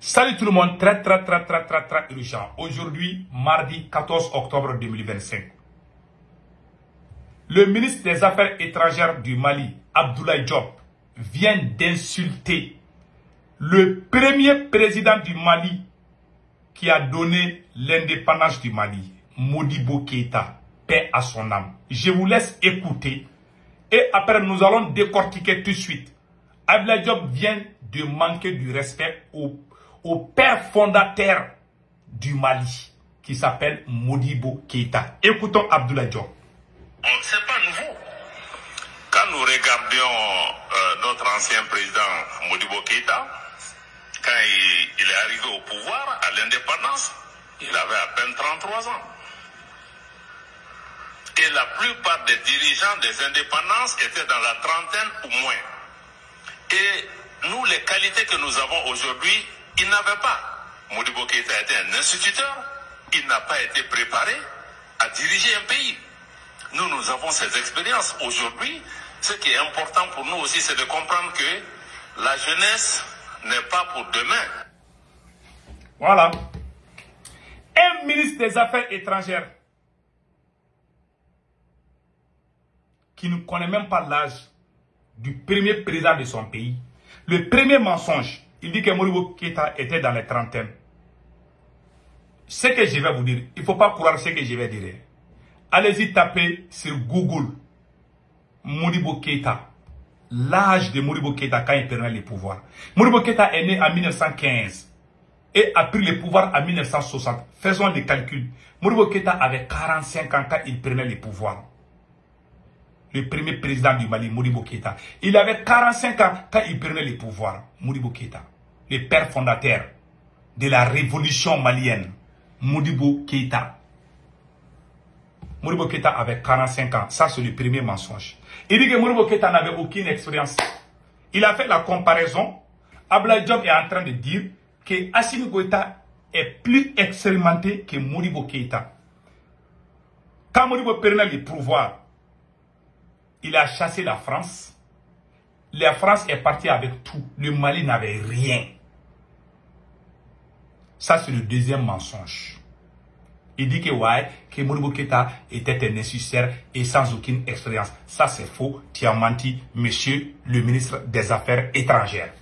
Salut tout le monde, très urgent. Aujourd'hui, mardi 14 octobre 2025. Le ministre des Affaires étrangères du Mali, Abdoulaye Diop, vient d'insulter le premier président du Mali qui a donné l'indépendance du Mali, Modibo Keïta, paix à son âme. Je vous laisse écouter et après nous allons décortiquer tout de suite. Abdoulaye Diop vient de manquer du respect au père fondateur du Mali, qui s'appelle Modibo Keïta. Écoutons Abdoulaye Diop. C'est pas nouveau. Quand nous regardions notre ancien président Modibo Keïta, quand il est arrivé au pouvoir, à l'indépendance, il avait à peine 33 ans. Et la plupart des dirigeants des indépendances étaient dans la trentaine ou moins. Et nous, les qualités que nous avons aujourd'hui, il n'avait pas. Modibo Keïta était un instituteur, il n'a pas été préparé à diriger un pays. Nous avons ces expériences. Aujourd'hui, ce qui est important pour nous aussi, c'est de comprendre que la jeunesse n'est pas pour demain. Voilà. Un ministre des Affaires étrangères qui ne connaît même pas l'âge du premier président de son pays. Le premier mensonge, il dit que Modibo Keïta était dans les trentaines. Ce que je vais vous dire, il ne faut pas croire ce que je vais dire. Allez-y taper sur Google Modibo Keïta. L'âge de Modibo Keïta quand il prenait le pouvoir. Modibo Keïta est né en 1915 et a pris le pouvoir en 1960. Faisons des calculs. Modibo Keïta avait 45 ans quand il prenait le pouvoir. Le premier président du Mali, Modibo Keïta. Il avait 45 ans quand il prenait le pouvoir. Modibo Keïta, le père fondateur de la révolution malienne. Modibo Keïta. Modibo Keïta avait 45 ans. Ça, c'est le premier mensonge. Il dit que Modibo Keïta n'avait aucune expérience. Il a fait la comparaison. Abdoulaye Diop est en train de dire que Assimi Goïta est plus expérimenté que Modibo Keïta. Quand Modibo prenait le pouvoir, il a chassé la France. La France est partie avec tout. Le Mali n'avait rien. Ça, c'est le deuxième mensonge. Il dit que, ouais, que Modibo Keïta était un nécessaire et sans aucune expérience. Ça, c'est faux. Tu as menti, monsieur le ministre des Affaires étrangères.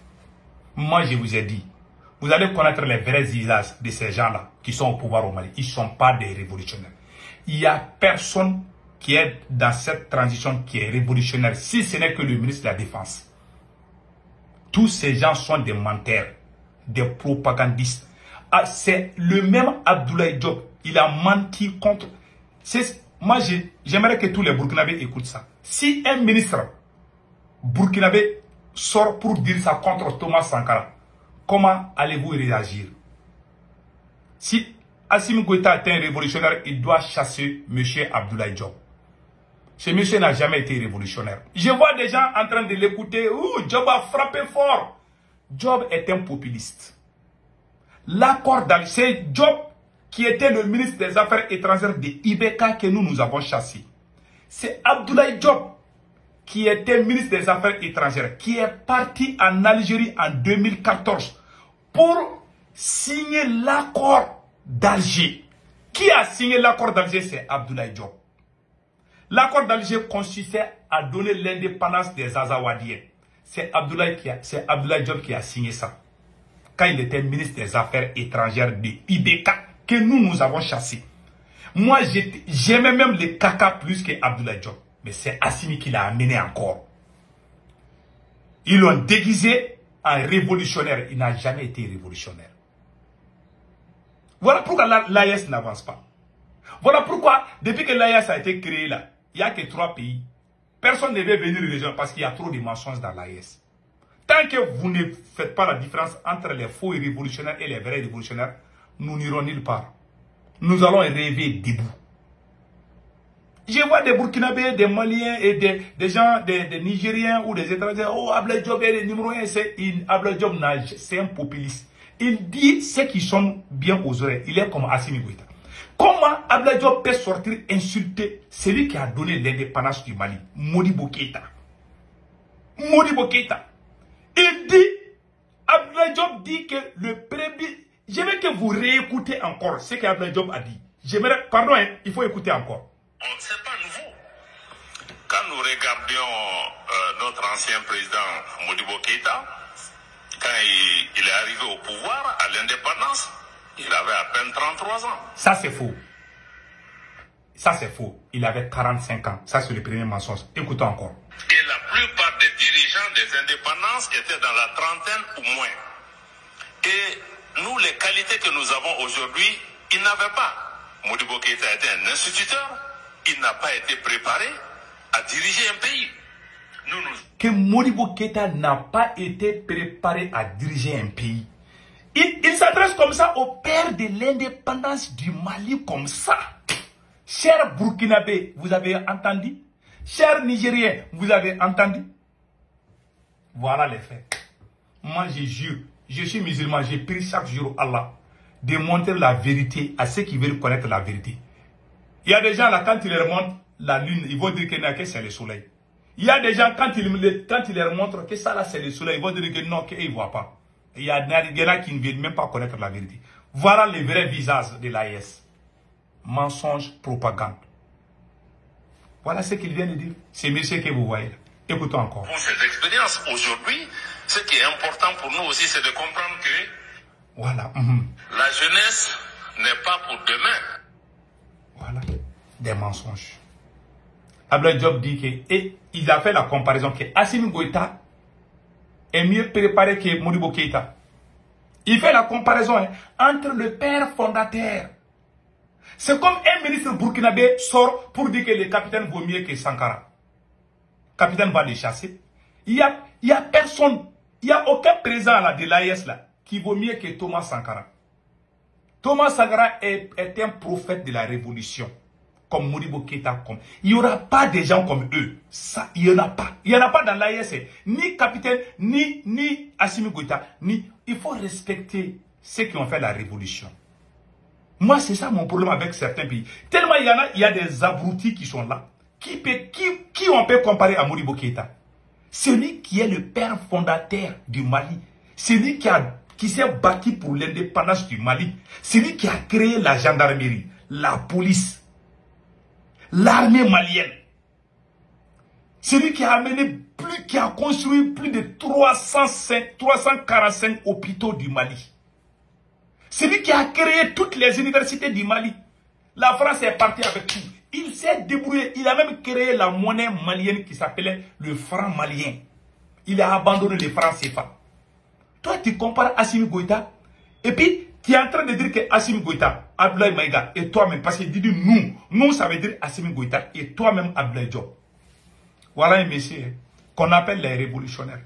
Moi, je vous ai dit, vous allez connaître les vrais visages de ces gens-là qui sont au pouvoir au Mali. Ils ne sont pas des révolutionnaires. Il n'y a personne qui est dans cette transition qui est révolutionnaire, si ce n'est que le ministre de la Défense. Tous ces gens sont des menteurs, des propagandistes. Ah, c'est le même Abdoulaye Diop. Il a menti contre... Moi, j'aimerais que tous les Burkinabés écoutent ça. Si un ministre burkinabé sort pour dire ça contre Thomas Sankara, comment allez-vous réagir? Si Assimi Goïta est un révolutionnaire, il doit chasser M. Abdoulaye Diop. Ce monsieur n'a jamais été révolutionnaire. Je vois des gens en train de l'écouter. Ouh, Diop a frappé fort. Diop est un populiste. L'accord d'Alger, c'est Diop qui était le ministre des Affaires étrangères de Ibeka que nous avons chassé. C'est Abdoulaye Diop qui était ministre des Affaires étrangères, qui est parti en Algérie en 2014 pour signer l'accord d'Alger. Qui a signé l'accord d'Alger? C'est Abdoulaye Diop. L'accord d'Alger consistait à donner l'indépendance des Azawadiens. C'est Abdoulaye Diop qui a signé ça. Quand il était ministre des Affaires étrangères de Ibeka, que nous avons chassé. Moi, j'aimais même les caca plus que Abdoulaye Diop. Mais c'est Assimi qui l'a amené encore. Ils l'ont déguisé en révolutionnaire. Il n'a jamais été révolutionnaire. Voilà pourquoi l'AES n'avance pas. Voilà pourquoi, depuis que l'AES a été créé là, il n'y a que 3 pays. Personne ne veut venir rejoindre parce qu'il y a trop de mensonges dans l'AES. Tant que vous ne faites pas la différence entre les faux révolutionnaires et les vrais révolutionnaires, nous n'irons nulle part. Nous allons rêver debout. Je vois des Burkinabés, des Maliens et des gens, des Nigériens ou des étrangers. Oh, Abdoulaye Diop est le numéro 1. Abdoulaye Diop, c'est un populiste. Il dit ceux qui sont bien aux oreilles. Il est comme Assimi Goïta. Comment Abdoulaye Diop peut sortir insulter celui qui a donné l'indépendance du Mali, Modibo Keïta? Modibo Keïta. Il dit Abdoulaye Diop dit que le premier... Je veux que vous réécoutez encore ce qu'Abdoulaye Diop a dit. Pardon, hein, il faut écouter encore. Ce n'est pas nouveau. Quand nous regardions notre ancien président Modibo Keïta, quand il est arrivé au pouvoir, à l'indépendance, il avait à peine 33 ans. Ça, c'est faux. Ça, c'est faux. Il avait 45 ans. Ça, c'est le premier mensonge. Écoutons encore. Et la plupart des dirigeants des indépendances étaient dans la trentaine ou moins. Et nous, les qualités que nous avons aujourd'hui, ils n'avaient pas. Modibo Keïta était un instituteur. Il n'a pas été préparé à diriger un pays. Que Modibo Keïta n'a pas été préparé à diriger un pays. Il s'adresse comme ça au père de l'indépendance du Mali, comme ça. Chers Burkinabés, vous avez entendu? Chers Nigériens, vous avez entendu? Voilà les faits. Moi, je jure, je suis musulman, j'ai pris chaque jour Allah de montrer la vérité à ceux qui veulent connaître la vérité. Il y a des gens là, quand ils leur montrent la lune, ils vont dire que c'est le soleil. Il y a des gens, quand ils leur montrent que ça là c'est le soleil, ils vont dire que non, qu'ils ne voient pas. Il y en a qui ne veulent même pas connaître la vérité. Voilà les vrais visages de l'AES. Mensonge, propagande. Voilà ce qu'il vient de dire. C'est monsieur que vous voyez là. Écoutons encore. Pour cette expérience, aujourd'hui, ce qui est important pour nous aussi, c'est de comprendre que voilà. La jeunesse n'est pas pour demain. Voilà. Des mensonges. Abdoulaye Diop dit que, et il a fait la comparaison que Assimi Goïta est mieux préparé que Modibo Keïta. Il fait la comparaison entre le père fondateur. C'est comme un ministre burkinabé sort pour dire que le capitaine vaut mieux que Sankara. Le capitaine va les chasser. Il y a personne, il n'y a aucun président là, de l'AES là qui vaut mieux que Thomas Sankara. Thomas Sankara est un prophète de la révolution. Comme Modibo Keïta. Il n'y aura pas de gens comme eux. Ça, il n'y en a pas. Il n'y en a pas dans l'AES. Ni capitaine, ni Assimi Goïta. Il faut respecter ceux qui ont fait la révolution. Moi, c'est ça mon problème avec certains pays. Tellement il y a des abrutis qui sont là. Qui on peut comparer à Modibo Keïta? Celui qui est le père fondateur du Mali. Celui qui s'est battu pour l'indépendance du Mali. Celui qui a créé la gendarmerie, la police, l'armée malienne. Celui qui a amené qui a construit plus de 345 hôpitaux du Mali. Celui qui a créé toutes les universités du Mali. La France est partie avec tout. Il s'est débrouillé. Il a même créé la monnaie malienne qui s'appelait le franc malien. Il a abandonné le franc CFA. Toi, tu compares Assimi Goïta. Et puis, tu es en train de dire que Assimi Goïta, Abdoulaye Maïga et toi-même, parce qu'il dit nous, ça veut dire Assimi Goïta et toi-même Abdoulaye Diop. Voilà un monsieur qu'on appelle les révolutionnaires.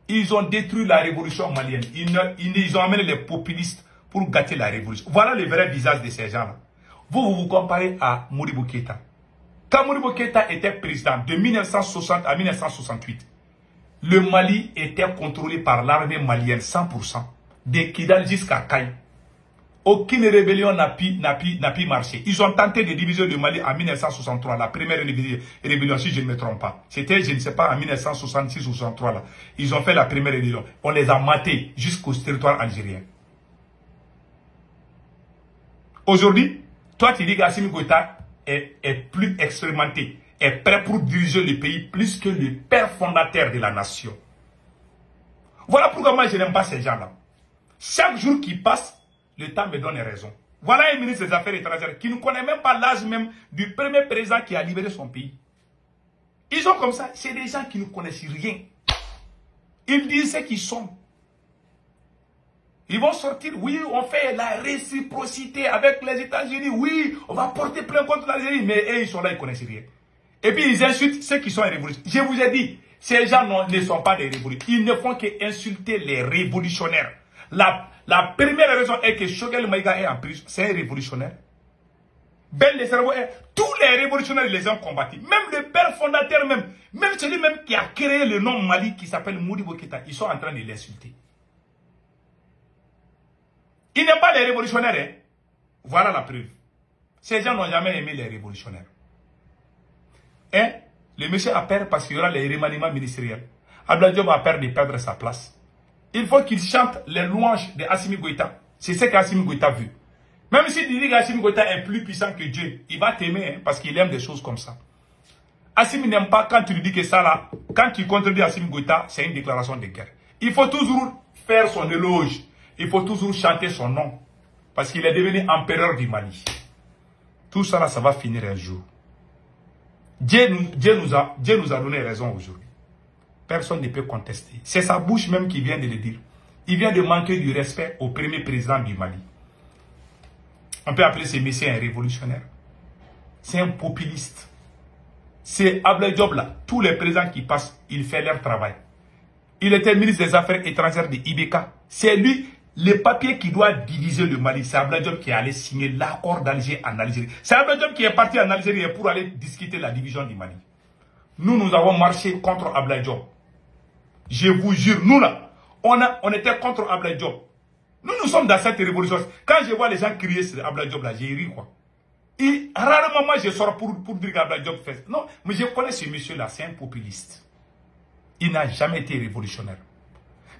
Ils ont détruit la révolution malienne. Ils ont amené les populistes pour gâter la révolution. Voilà le vrai visage de ces gens-là. Vous comparez à Modibo Keïta. Quand Modibo Keïta était président de 1960 à 1968, le Mali était contrôlé par l'armée malienne 100%. De Kidal jusqu'à Kaï. Aucune rébellion n'a pu marcher. Ils ont tenté de diviser le Mali en 1963, la première rébellion, si je ne me trompe pas. C'était, je ne sais pas, en 1966 ou 63 là. Ils ont fait la première rébellion. On les a matés jusqu'au territoire algérien. Aujourd'hui, toi tu dis qu'Assimi Goïta est plus expérimenté, est prêt pour diriger le pays plus que le père fondateur de la nation. Voilà pourquoi moi je n'aime pas ces gens-là. Chaque jour qui passe, le temps me donne raison. Voilà un ministre des Affaires étrangères qui ne connaît même pas l'âge même du premier président qui a libéré son pays. Ils sont comme ça, c'est des gens qui ne connaissent rien. Ils disent ce qu'ils sont. Ils vont sortir, oui, on fait la réciprocité avec les États-Unis, oui, on va porter plainte contre l'Algérie, mais eux, ils sont là, ils ne connaissent rien. Et puis, ils insultent ceux qui sont révolutionnaires. Je vous ai dit, ces gens ne sont pas des révolutionnaires. Ils ne font qu'insulter les révolutionnaires. La première raison est que Choguel Maïga est en prison. C'est un révolutionnaire. Ben le cerveau est... Tous les révolutionnaires les ont combattus. Même le père fondateur même celui même qui a créé le nom Mali qui s'appelle Modibo Keïta, ils sont en train de l'insulter. Ils n'aiment pas les révolutionnaires. Hein? Voilà la preuve. Ces gens n'ont jamais aimé les révolutionnaires. Hein? Le monsieur a peur parce qu'il y aura les remaniements ministériels. Abdoulaye Diop a peur de perdre sa place. Il faut qu'il chante les louanges de Assimi Goïta. C'est ce qu'Assimi Goïta veut. Même si tu dis qu'Assimi Goïta est plus puissant que Dieu, il va t'aimer hein, parce qu'il aime des choses comme ça. Assimi n'aime pas quand tu lui dis que ça là, quand tu contredis Assimi Goïta, c'est une déclaration de guerre. Il faut toujours faire son éloge. Il faut toujours chanter son nom. Parce qu'il est devenu empereur du Mali. Tout ça là, ça va finir un jour. Dieu nous a donné raison aujourd'hui. Personne ne peut contester. C'est sa bouche même qui vient de le dire. Il vient de manquer du respect au premier président du Mali. On peut appeler ce monsieur un révolutionnaire. C'est un populiste. C'est Abdoulaye Diop là. Tous les présidents qui passent, il fait leur travail. Il était ministre des Affaires étrangères de Ibeka. C'est lui, le papier qui doit diviser le Mali. C'est Abdoulaye Diop qui est allé signer l'accord d'Alger en Algérie. C'est Abdoulaye Diop qui est parti en Algérie pour aller discuter la division du Mali. Nous avons marché contre Abdoulaye Diop. Je vous jure, nous là, on était contre Abdoulaye Diop. Nous sommes dans cette révolution. Quand je vois les gens crier sur Abdoulaye Diop là, j'ai ri quoi. Et rarement moi je sors pour dire qu'Abdoulaye Diop fait. Non, mais je connais ce monsieur là, c'est un populiste. Il n'a jamais été révolutionnaire.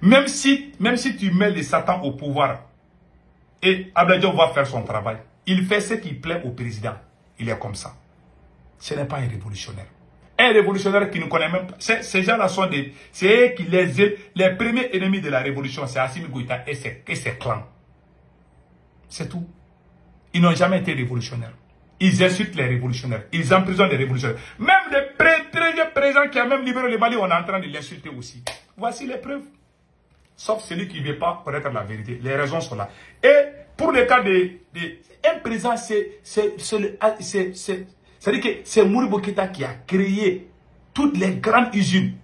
Même si tu mets les Satan au pouvoir et Abdoulaye Diop va faire son travail, il fait ce qui plaît au président. Il est comme ça. Ce n'est pas un révolutionnaire. Un révolutionnaire qui ne connaît même pas. Ces gens-là sont c'est qui les premiers ennemis de la révolution, c'est Assimi Goïta et ses clans. C'est tout. Ils n'ont jamais été révolutionnaires. Ils insultent les révolutionnaires. Ils emprisonnent les révolutionnaires. Même le très président qui a même libéré le Mali, on est en train de l'insulter aussi. Voici les preuves. Sauf celui qui ne veut pas connaître la vérité. Les raisons sont là. Et pour le cas un président, c'est-à-dire que c'est Modibo Keïta qui a créé toutes les grandes usines.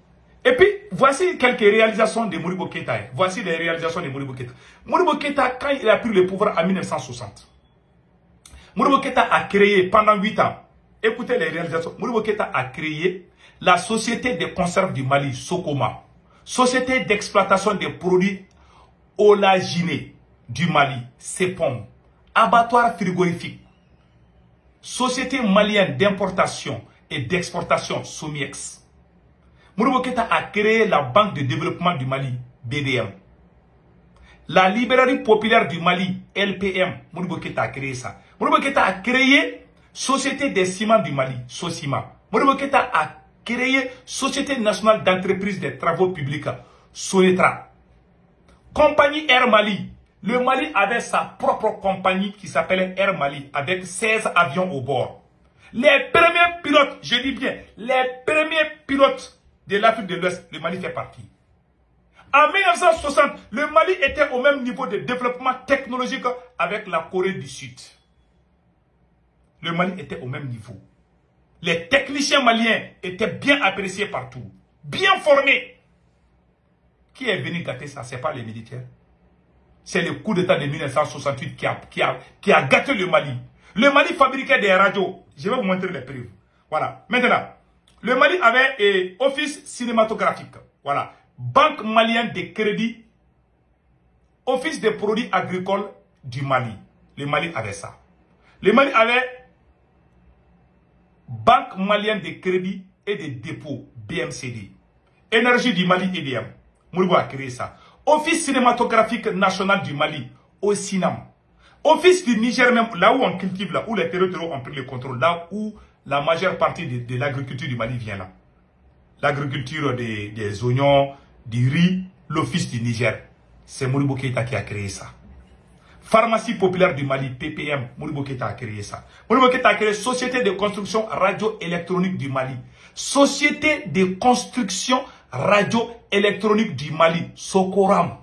Et puis, voici quelques réalisations de Modibo Keïta. Voici les réalisations de Modibo Keïta. Modibo Keïta, quand il a pris le pouvoir en 1960, Modibo Keïta a créé pendant 8 ans, écoutez les réalisations, Modibo Keïta a créé la Société de conserve du Mali, Sokoma, Société d'exploitation des produits olaginés du Mali, CEPOM, abattoir frigorifique, Société malienne d'importation et d'exportation, SOMIEX. Modibo Keïta a créé la Banque de développement du Mali, BDM. La Librairie populaire du Mali, LPM, Modibo Keïta a créé ça. Modibo Keïta a créé Société des ciments du Mali, SOCIMA. Modibo Keïta a créé Société nationale d'entreprise des travaux publics, SONETRA. Compagnie Air Mali. Le Mali avait sa propre compagnie qui s'appelait Air Mali avec 16 avions au bord. Les premiers pilotes, je dis bien, les premiers pilotes de l'Afrique de l'Ouest, le Mali fait partie. En 1960, le Mali était au même niveau de développement technologique avec la Corée du Sud. Le Mali était au même niveau. Les techniciens maliens étaient bien appréciés partout, bien formés. Qui est venu gâter ça? Ce n'est pas les militaires. C'est le coup d'État de 1968 qui a gâté le Mali. Le Mali fabriquait des radios. Je vais vous montrer les preuves. Voilà. Maintenant, le Mali avait office cinématographique. Voilà. Banque malienne de crédit. Office des produits agricoles du Mali. Le Mali avait ça. Le Mali avait Banque malienne de crédit et de dépôt, BMCD. Énergie du Mali, EDM. Modibo a créé ça. Office cinématographique national du Mali, au Sinam. Office du Niger même, là où on cultive, là où les territoires ont pris le contrôle, là où la majeure partie de l'agriculture du Mali vient là. L'agriculture des oignons, du riz, l'office du Niger. C'est Modibo Keïta qui a créé ça. Pharmacie populaire du Mali, PPM, Modibo Keïta a créé ça. Modibo Keïta a créé Société de construction radio-électronique du Mali. Société de construction radio-électronique du Mali, Sokoram.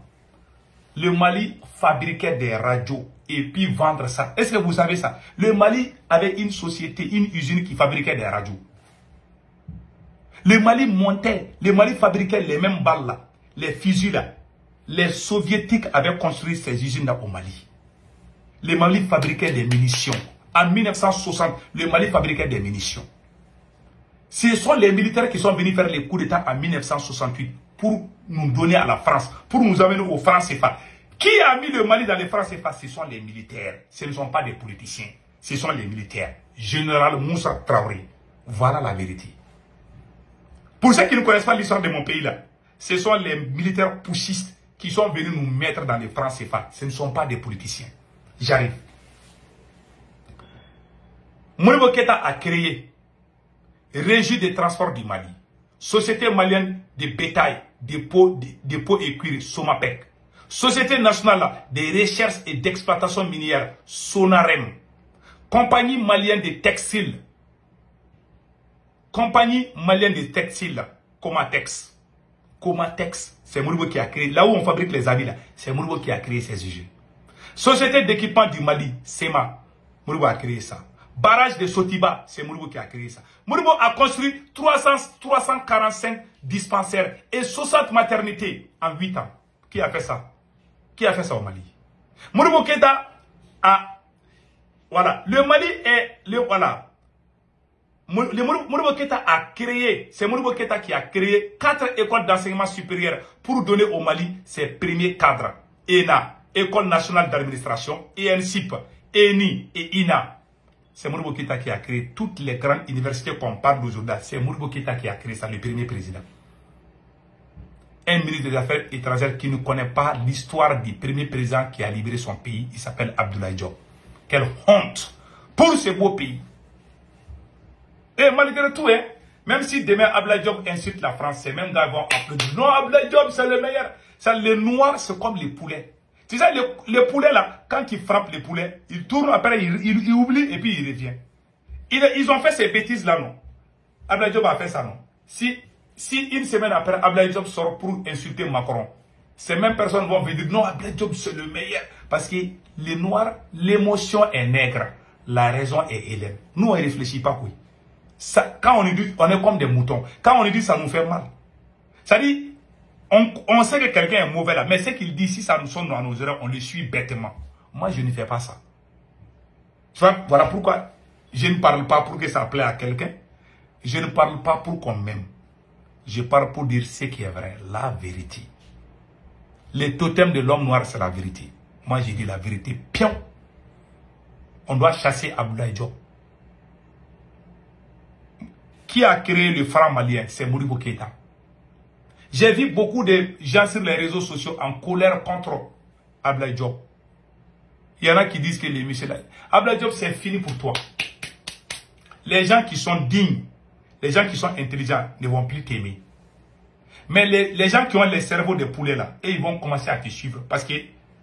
Le Mali fabriquait des radios et puis vendre ça. Est-ce que vous savez ça? Le Mali avait une société, une usine qui fabriquait des radios. Le Mali montait, le Mali fabriquait les mêmes balles là, les fusils là. Les soviétiques avaient construit ces usines là au Mali. Le Mali fabriquait des munitions. En 1960, le Mali fabriquait des munitions. Ce sont les militaires qui sont venus faire les coups d'État en 1968 pour nous donner à la France, pour nous amener au franc CFA. Qui a mis le Mali dans les francs CFA? Ce sont les militaires. Ce ne sont pas des politiciens. Ce sont les militaires. Général Moussa Traoré. Voilà la vérité. Pour ceux qui ne connaissent pas l'histoire de mon pays là, ce sont les militaires putschistes qui sont venus nous mettre dans les francs CFA, ce ne sont pas des politiciens. J'arrive. Modibo Keïta a créé Régie des transports du Mali, Société malienne de bétail, dépôt et cuir, Somapec, Société nationale de recherche et d'exploitation minière, Sonarem, Compagnie malienne de textiles, Comatex. Comatex, c'est Modibo qui a créé, là où on fabrique les habits, c'est Modibo qui a créé ces usines. Société d'équipement du Mali, SEMA, Modibo a créé ça. Barrage de Sotiba, c'est Modibo qui a créé ça. Modibo a construit 345 dispensaires et 60 maternités en 8 ans. Qui a fait ça? Qui a fait ça au Mali? Modibo Keïta a... Voilà. Le Mali est... Modibo Keïta a créé... C'est Modibo Keïta qui a créé 4 écoles d'enseignement supérieur pour donner au Mali ses premiers cadres. ENA, École nationale d'administration, ENSIP, ENI et INA. C'est Modibo Keïta qui a créé toutes les grandes universités qu'on parle d'aujourd'hui. C'est Modibo Keïta qui a créé ça, le premier président. Un ministre des Affaires étrangères qui ne connaît pas l'histoire du premier président qui a libéré son pays, il s'appelle Abdoulaye Diop. Quelle honte pour ce beau pays. Et malgré tout, hein, même si demain Abdoulaye Diop insulte la France, ces mêmes gars vont applaudir. Non, Abdoulaye Diop, c'est le meilleur. Ça, les noirs, c'est comme les poulets. Tu sais, les poulets là, quand ils frappent les poulets, ils tournent, après ils oublient et puis ils reviennent. Ils ont fait ces bêtises là, non? Abdoulaye Diop a fait ça, non? Si une semaine après, Abdoulaye Diop sort pour insulter Macron, ces mêmes personnes vont venir dire non, Abdoulaye Diop c'est le meilleur. Parce que les noirs, l'émotion est nègre, la raison est hélène. Nous on ne réfléchit pas, oui. Ça, quand on nous dit, on est comme des moutons. Quand on nous dit ça nous fait mal. Ça dit, on sait que quelqu'un est mauvais là, mais ce qu'il dit, si ça nous sonne dans nos oreilles, on le suit bêtement. Moi, je ne fais pas ça. Tu vois, voilà pourquoi je ne parle pas pour que ça plaît à quelqu'un. Je ne parle pas pour qu'on m'aime. Je parle pour dire ce qui est vrai, la vérité. Le totem de l'homme noir, c'est la vérité. Moi, j'ai dit la vérité. Pion. On doit chasser Abdoulaye Diop. Qui a créé le franc malien? C'est Modibo Keïta. J'ai vu beaucoup de gens sur les réseaux sociaux en colère contre Abdoulaye Diop. Il y en a qui disent que les Michel Abdoulaye Diop, c'est fini pour toi. Les gens qui sont dignes, les gens qui sont intelligents ne vont plus t'aimer. Mais les gens qui ont les cerveaux de poulet là, et ils vont commencer à te suivre. Parce que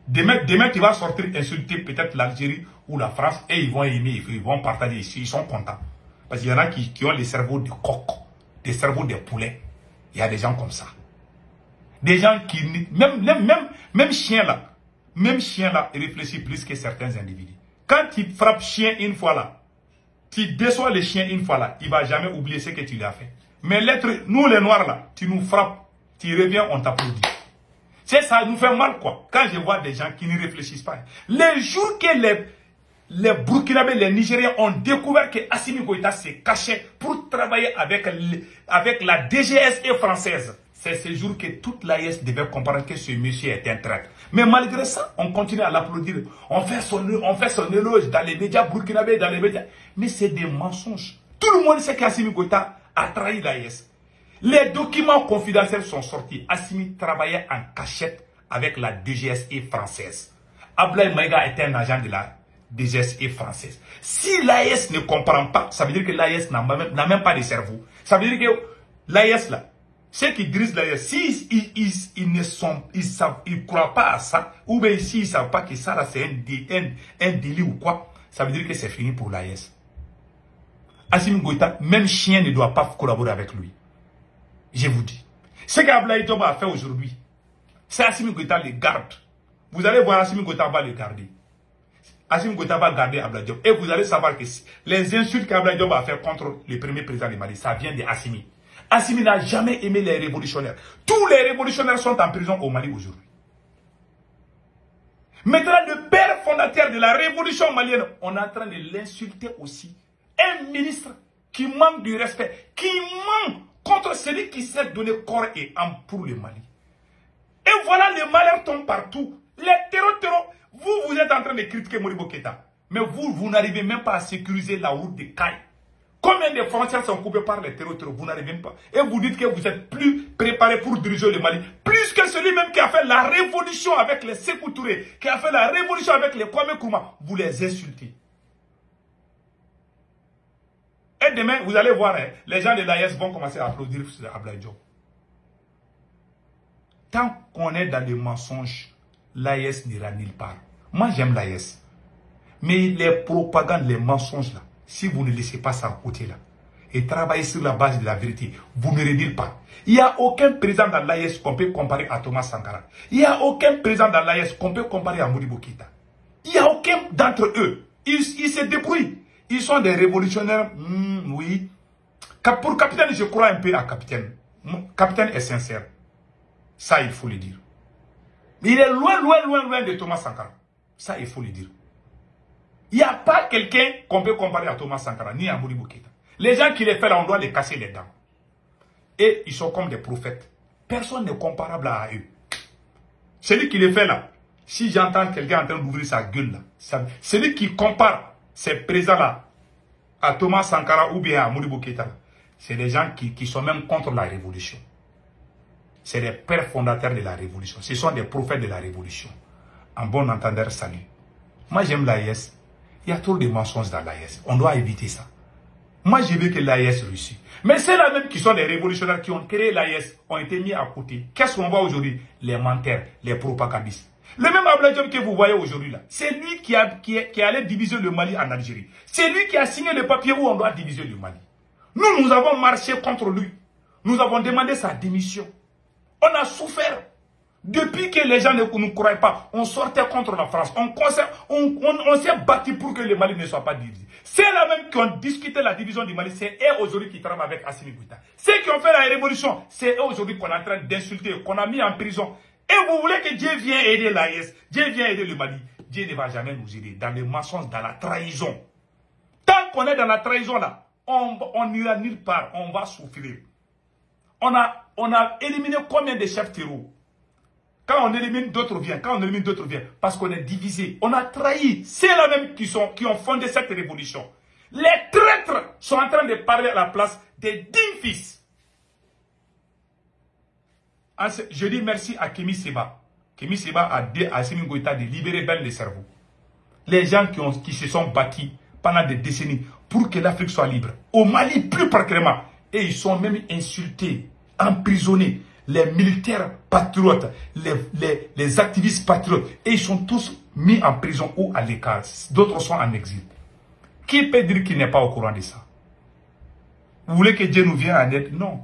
demain tu vas sortir insulter peut-être l'Algérie ou la France et ils vont aimer, ils vont partager ici, ils sont contents. Parce qu'il y en a qui ont les cerveaux de coq, des cerveaux de poulet. Il y a des gens comme ça. Des gens qui... Même chien là, réfléchit plus que certains individus. Quand tu frappes chien une fois là, tu déçois le chien une fois là, il ne va jamais oublier ce que tu lui as fait. Mais nous les noirs là, tu nous frappes, tu reviens, on t'applaudit. C'est ça, nous fait mal quoi. Quand je vois des gens qui ne réfléchissent pas. Les jours que les Burkinabés, les Nigériens ont découvert que Assimi Goïta s'est caché pour travailler avec la DGSE française. C'est ce jour que toute l'AES devait comprendre que ce monsieur est un traître. Mais malgré ça, on continue à l'applaudir. On fait son éloge dans les médias burkinabés, dans les médias. Mais c'est des mensonges. Tout le monde sait qu'Assimi Goïta a trahi l'AES. Les documents confidentiels sont sortis. Assimi travaillait en cachette avec la DGSE française. Abdoulaye Maïga était un agent de la DGSE française. Si l'AES ne comprend pas, ça veut dire que l'AES n'a même pas de cerveau. Ça veut dire que l'AES là, ceux qui dirigent l'AES, s'ils ne croient pas à ça, ou bien s'ils ne savent pas que ça là c'est un délit ou quoi, ça veut dire que c'est fini pour l'AES. Assimi Goïta, même chien ne doit pas collaborer avec lui. Je vous dis. Ce qu'Abdoulaye Diop a fait aujourd'hui, c'est Assimi Goïta le garde. Vous allez voir, Assimi Goïta va le garder. Assimi Goïta va garder Abdoulaye Diop. Et vous allez savoir que les insultes qu'Abdoulaye Diop a fait contre le premier président du Mali, ça vient de Assimi. Assimi n'a jamais aimé les révolutionnaires. Tous les révolutionnaires sont en prison au Mali aujourd'hui. Maintenant, le père fondateur de la révolution malienne, on est en train de l'insulter aussi. Un ministre qui manque du respect, qui manque contre celui qui s'est donné corps et âme pour le Mali. Et voilà, le malheur tombe partout. Les terreaux, vous êtes en train de critiquer Modibo Keïta. Mais vous n'arrivez même pas à sécuriser la route de Caille. Combien des frontières sont coupées par les terroristes, vous n'arrivez pas. Et vous dites que vous êtes plus préparé pour diriger le Mali. Plus que celui-même qui a fait la révolution avec les Sékou Touré, qui a fait la révolution avec les Kwame Nkrumah. Vous les insultez. Et demain, vous allez voir, hein, les gens de l'AES vont commencer à applaudir Abdoulaye Diop. Tant qu'on est dans les mensonges, l'AES n'ira nulle part. Moi, j'aime l'AES. Mais les propagandes, les mensonges, là, si vous ne laissez pas ça à côté, là, et travaillez sur la base de la vérité, vous ne nulle part. Il n'y a aucun président dans l'AES qu'on peut comparer à Thomas Sankara. Il n'y a aucun président dans l'AES qu'on peut comparer à Modibo Keïta. Il n'y a aucun d'entre eux. Ils se débrouillent. Ils sont des révolutionnaires, oui. Pour capitaine, je crois un peu à capitaine. Capitaine est sincère. Ça, il faut le dire. Mais il est loin, loin, loin, loin de Thomas Sankara. Ça, il faut le dire. Il n'y a pas quelqu'un qu'on peut comparer à Thomas Sankara, ni à Modibo Keïta. Les gens qui les font là, on doit les casser les dents. Et ils sont comme des prophètes. Personne n'est comparable à eux. Celui qui les fait là, si j'entends quelqu'un en train d'ouvrir sa gueule là, celui qui compare ces présents-là à Thomas Sankara ou bien à Modibo Keïta, c'est des gens qui sont même contre la révolution. C'est les pères fondateurs de la révolution. Ce sont des prophètes de la révolution. En bon entendeur, salut. Moi, j'aime l'AES. Il y a trop de mensonges dans l'AES. On doit éviter ça. Moi, je veux que l'AES réussisse. Mais c'est là même qui sont les révolutionnaires qui ont créé l'AES, ont été mis à côté. Qu'est-ce qu'on voit aujourd'hui? Les menteurs, les propagandistes. Le même Abdoulaye Diop que vous voyez aujourd'hui là, c'est lui qui allait diviser le Mali en Algérie. C'est lui qui a signé le papier où on doit diviser le Mali. Nous avons marché contre lui. Nous avons demandé sa démission. On a souffert. Depuis que les gens ne nous croyaient pas, on sortait contre la France. On s'est battu pour que le Mali ne soit pas divisé. C'est là même qui ont discuté la division du Mali. C'est eux aujourd'hui qui travaillent avec Assimi Goïta. Ceux qui ont fait la révolution, c'est eux aujourd'hui qu'on est en train d'insulter, qu'on a mis en prison. Et vous voulez que Dieu vienne aider l'AES, Dieu vienne aider le Mali. Dieu ne va jamais nous aider dans les mensonges, dans la trahison. Tant qu'on est dans la trahison là, on n'ira nulle part, on va souffrir. On a éliminé combien de chefs terreaux? Quand on élimine, d'autres viennent. Quand on élimine, d'autres viennent. Parce qu'on est divisé. On a trahi. C'est là même qui ont fondé cette révolution. Les traîtres sont en train de parler à la place des dignes fils. Je dis merci à Kémi Séba. Kémi Séba a dit à Assimi Goïta de libérer bien les cerveaux. Les gens qui se sont battus pendant des décennies pour que l'Afrique soit libre. Au Mali, plus particulièrement. Et ils sont même insultés, emprisonnés. Les militaires patriotes, les activistes patriotes. Et ils sont tous mis en prison ou à l'écart. D'autres sont en exil. Qui peut dire qu'il n'est pas au courant de ça? Vous voulez que Dieu nous vienne en aide? Non.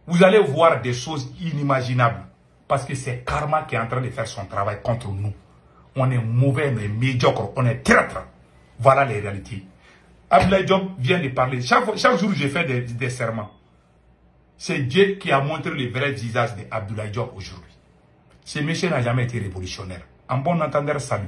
Vous allez voir des choses inimaginables. Parce que c'est Karma qui est en train de faire son travail contre nous. On est mauvais, mais médiocre. On est traître. Voilà les réalités. Abdoulaye Diop vient de parler. Chaque jour, je fais des serments. C'est Dieu qui a montré le vrai visage d'Abdoulaye Diop aujourd'hui. Ce monsieur n'a jamais été révolutionnaire. En bon entendeur, salut.